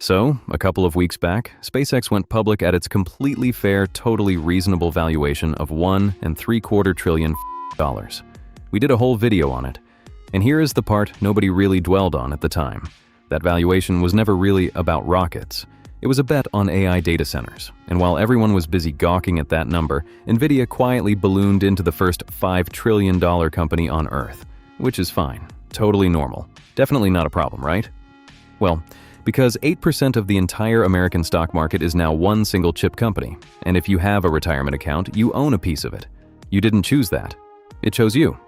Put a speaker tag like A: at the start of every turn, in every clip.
A: So, a couple of weeks back, SpaceX went public at its completely fair, totally reasonable valuation of $1.75 trillion. We did a whole video on it. And here is the part nobody really dwelled on at the time. That valuation was never really about rockets. It was a bet on AI data centers. And while everyone was busy gawking at that number, Nvidia quietly ballooned into the first $5 trillion company on Earth. Which is fine. Totally normal. Definitely not a problem, right? Well, because 8% of the entire American stock market is now one single chip company. And if you have a retirement account, you own a piece of it. You didn't choose that. It chose you.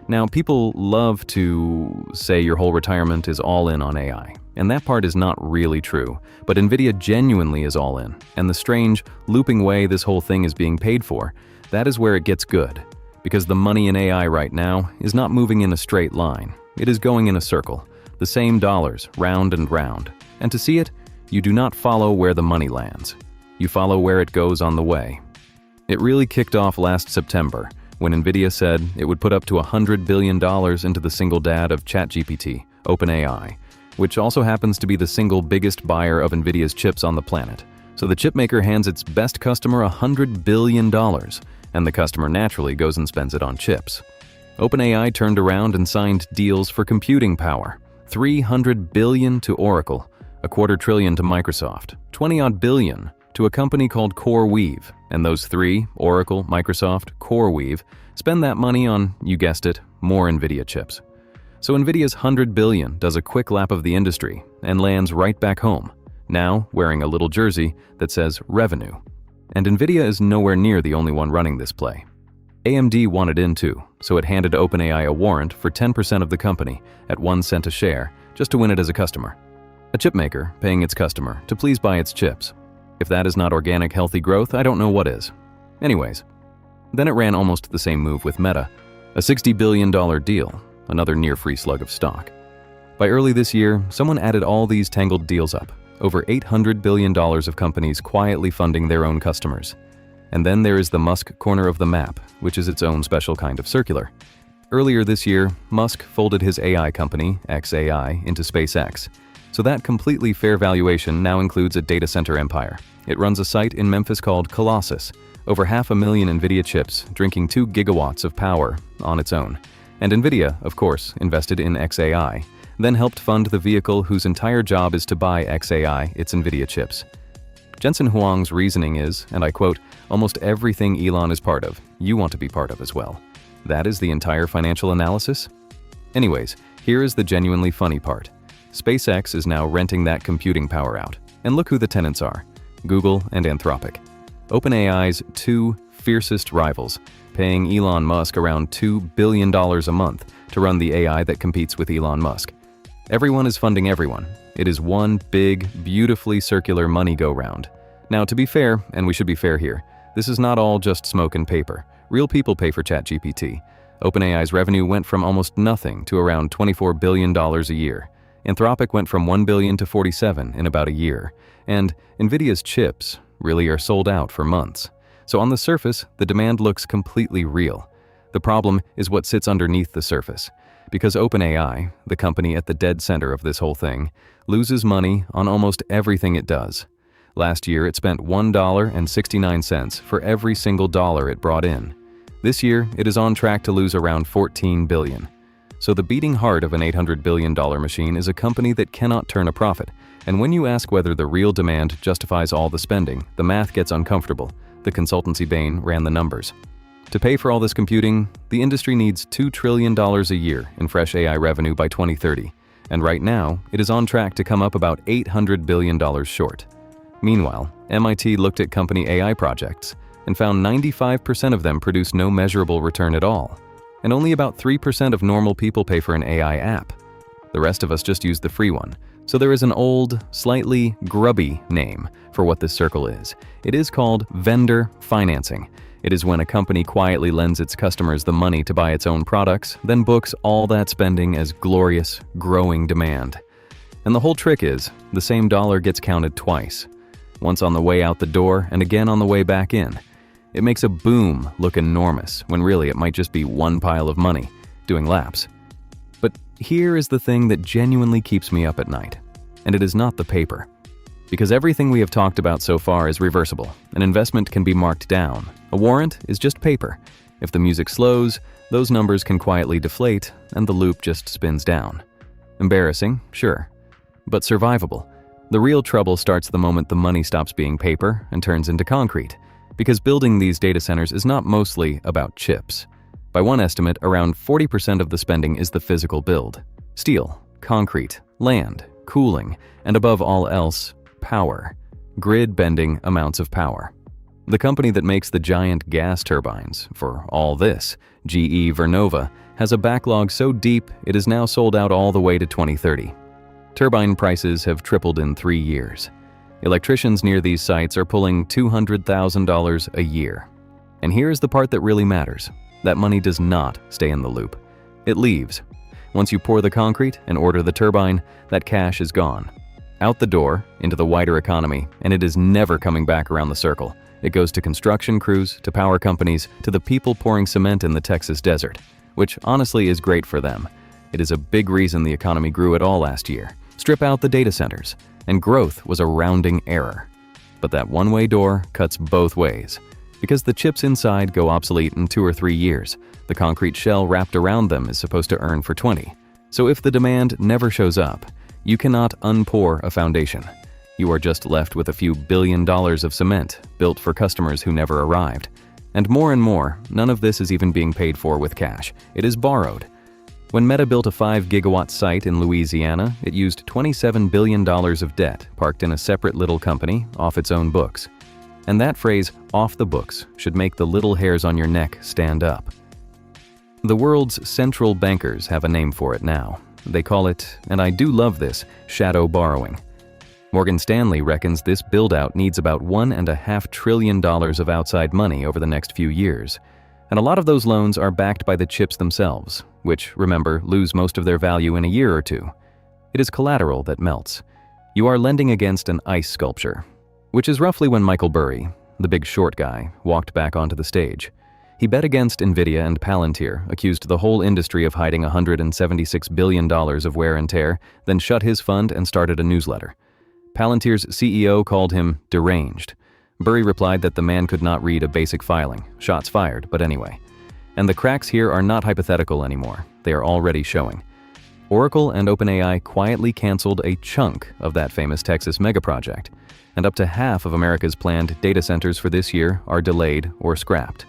A: Now, people love to say your whole retirement is all in on AI, and that part is not really true, but Nvidia genuinely is all in, and the strange, looping way this whole thing is being paid for, that is where it gets good, because the money in AI right now is not moving in a straight line. It is going in a circle, the same dollars, round and round, and to see it, you do not follow where the money lands. You follow where it goes on the way. It really kicked off last September, when Nvidia said it would put up to $100 billion into the single dad of ChatGPT, OpenAI, which also happens to be the single biggest buyer of Nvidia's chips on the planet. So the chipmaker hands its best customer $100 billion, and the customer naturally goes and spends it on chips. OpenAI turned around and signed deals for computing power, $300 billion to Oracle, $250 billion to Microsoft, $20-odd billion to a company called CoreWeave, and those three, Oracle, Microsoft, CoreWeave, spend that money on, you guessed it, more Nvidia chips. So Nvidia's $100 billion does a quick lap of the industry and lands right back home, now wearing a little jersey that says revenue. And Nvidia is nowhere near the only one running this play. AMD wanted in too, so it handed OpenAI a warrant for 10% of the company at 1 cent a share just to win it as a customer. A chipmaker paying its customer to please buy its chips. If that is not organic, healthy growth, I don't know what is. Anyways, then it ran almost the same move with Meta, a $60 billion deal, another near-free slug of stock. By early this year, someone added all these tangled deals up, over $800 billion of companies quietly funding their own customers. And then there is the Musk corner of the map, which is its own special kind of circular. Earlier this year, Musk folded his AI company, xAI, into SpaceX. So that completely fair valuation now includes a data center empire. It runs a site in Memphis called Colossus, over 500,000 Nvidia chips, drinking 2 gigawatts of power on its own. And Nvidia, of course, invested in xAI, then helped fund the vehicle whose entire job is to buy xAI its Nvidia chips. Jensen Huang's reasoning is, and I quote, "Almost everything Elon is part of, you want to be part of as well." That is the entire financial analysis? Anyways, here is the genuinely funny part. SpaceX is now renting that computing power out. And look who the tenants are: Google and Anthropic. OpenAI's two fiercest rivals, paying Elon Musk around $2 billion a month to run the AI that competes with Elon Musk. Everyone is funding everyone. It is one big, beautifully circular money go-round. Now, to be fair, and we should be fair here, this is not all just smoke and paper. Real people pay for ChatGPT. OpenAI's revenue went from almost nothing to around $24 billion a year. Anthropic went from $1 billion to $47 in about a year, and Nvidia's chips really are sold out for months. So on the surface, the demand looks completely real. The problem is what sits underneath the surface, because OpenAI, the company at the dead center of this whole thing, loses money on almost everything it does. Last year, it spent $1.69 for every single dollar it brought in. This year, it is on track to lose around $14 billion. So the beating heart of an $800 billion machine is a company that cannot turn a profit. And when you ask whether the real demand justifies all the spending, the math gets uncomfortable. The consultancy Bain ran the numbers. To pay for all this computing, the industry needs $2 trillion a year in fresh AI revenue by 2030. And right now, it is on track to come up about $800 billion short. Meanwhile, MIT looked at company AI projects and found 95% of them produce no measurable return at all. And only about 3% of normal people pay for an AI app. The rest of us just use the free one. So there is an old, slightly grubby name for what this circle is. It is called vendor financing. It is when a company quietly lends its customers the money to buy its own products, then books all that spending as glorious, growing demand. And the whole trick is, the same dollar gets counted twice. Once on the way out the door and again on the way back in. It makes a boom look enormous, when really it might just be one pile of money, doing laps. But here is the thing that genuinely keeps me up at night. And it is not the paper. Because everything we have talked about so far is reversible. An investment can be marked down. A warrant is just paper. If the music slows, those numbers can quietly deflate, and the loop just spins down. Embarrassing, sure, but survivable. The real trouble starts the moment the money stops being paper and turns into concrete, because building these data centers is not mostly about chips. By one estimate, around 40% of the spending is the physical build. Steel, concrete, land, cooling, and above all else, power. Grid-bending amounts of power. The company that makes the giant gas turbines for all this, GE Vernova, has a backlog so deep it is now sold out all the way to 2030. Turbine prices have tripled in 3 years. Electricians near these sites are pulling $200,000 a year. And here's the part that really matters. That money does not stay in the loop. It leaves. Once you pour the concrete and order the turbine, that cash is gone. Out the door, into the wider economy, and it is never coming back around the circle. It goes to construction crews, to power companies, to the people pouring cement in the Texas desert, which honestly is great for them. It is a big reason the economy grew at all last year. Strip out the data centers, and growth was a rounding error. But that one-way door cuts both ways. Because the chips inside go obsolete in 2 or 3 years, the concrete shell wrapped around them is supposed to earn for 20. So if the demand never shows up, you cannot unpour a foundation. You are just left with a few $1 billion of cement built for customers who never arrived. And more, none of this is even being paid for with cash. It is borrowed. When Meta built a 5-gigawatt site in Louisiana, it used $27 billion of debt parked in a separate little company off its own books. And that phrase, off the books, should make the little hairs on your neck stand up. The world's central bankers have a name for it now. They call it, and I do love this, shadow borrowing. Morgan Stanley reckons this build-out needs about $1.5 trillion of outside money over the next few years. And a lot of those loans are backed by the chips themselves, which, remember, lose most of their value in a year or two. It is collateral that melts. You are lending against an ice sculpture, which is roughly when Michael Burry, the big short guy, walked back onto the stage. He bet against Nvidia and Palantir, accused the whole industry of hiding $176 billion of wear and tear, then shut his fund and started a newsletter. Palantir's CEO called him deranged. Burry replied that the man could not read a basic filing. Shots fired, but anyway. And the cracks here are not hypothetical anymore. They are already showing. Oracle and OpenAI quietly canceled a chunk of that famous Texas megaproject, and up to half of America's planned data centers for this year are delayed or scrapped.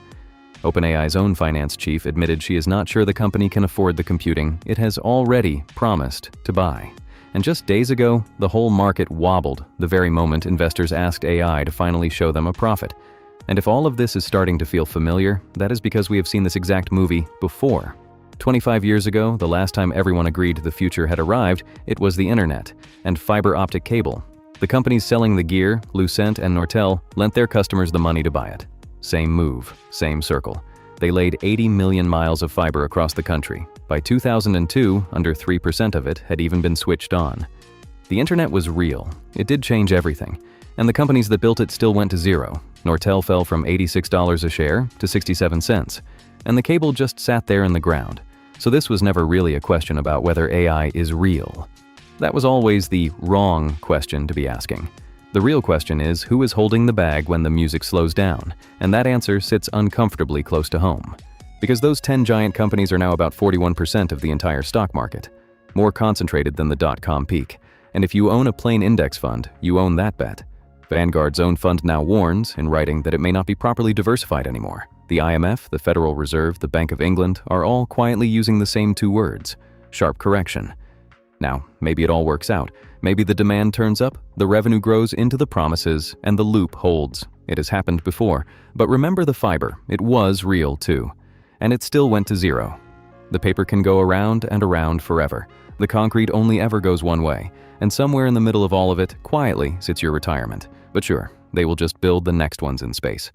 A: OpenAI's own finance chief admitted she is not sure the company can afford the computing it has already promised to buy. And just days ago, the whole market wobbled the very moment investors asked AI to finally show them a profit. And if all of this is starting to feel familiar, that is because we have seen this exact movie before. 25 years ago, the last time everyone agreed the future had arrived, it was the internet and fiber optic cable. The companies selling the gear, Lucent and Nortel, lent their customers the money to buy it. Same move, same circle. They laid 80 million miles of fiber across the country. By 2002, under 3% of it had even been switched on. The internet was real. It did change everything. And the companies that built it still went to zero. Nortel fell from $86 a share to 67 cents. And the cable just sat there in the ground. So this was never really a question about whether AI is real. That was always the wrong question to be asking. The real question is, who is holding the bag when the music slows down? And that answer sits uncomfortably close to home. Because those 10 giant companies are now about 41% of the entire stock market, more concentrated than the dot-com peak. And if you own a plain index fund, you own that bet. Vanguard's own fund now warns, in writing, that it may not be properly diversified anymore. The IMF, the Federal Reserve, the Bank of England are all quietly using the same 2 words: sharp correction. Now, maybe it all works out. Maybe the demand turns up, the revenue grows into the promises, and the loop holds. It has happened before. But remember the fiber. It was real too. And it still went to zero. The paper can go around and around forever. The concrete only ever goes one way. And somewhere in the middle of all of it, quietly, sits your retirement. But sure, they will just build the next ones in space.